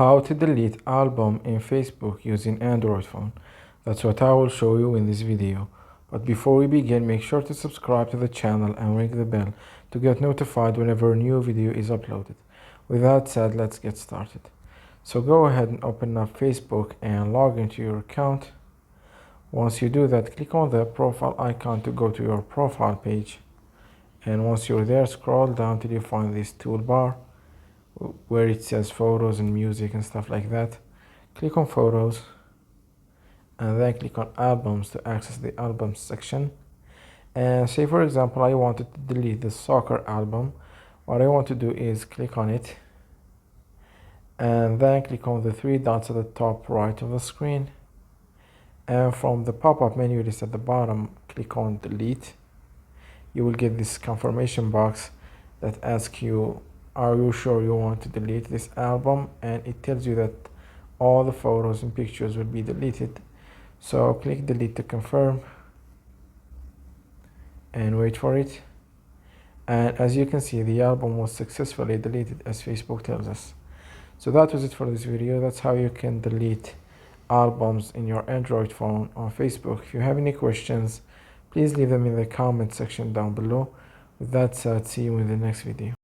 How to delete album in Facebook using Android phone. That's what I will show you in this video. But before we begin, make sure to subscribe to the channel and ring the bell to get notified whenever a new video is uploaded. With that said, let's get started. So go ahead and open up Facebook and log into your account. Once you do that, click on the profile icon to go to your profile page. And once you're there, scroll down till you find this toolbar where it says photos and music and stuff like that. Click on photos and then click on albums to access the albums section. And say for example I wanted to delete the soccer album. What I want to do is click on it and then click on the three dots at the top right of the screen, and from the pop-up menu list at the bottom, click on delete. You will get this confirmation box that asks you, are you sure you want to delete this album? And it tells you that all the photos and pictures will be deleted. So click delete to confirm and wait for it. And as you can see, the album was successfully deleted as Facebook tells us. So that was it for this video. That's how you can delete albums in your Android phone on Facebook. If you have any questions, please leave them in the comment section down below. With that said, see you in the next video.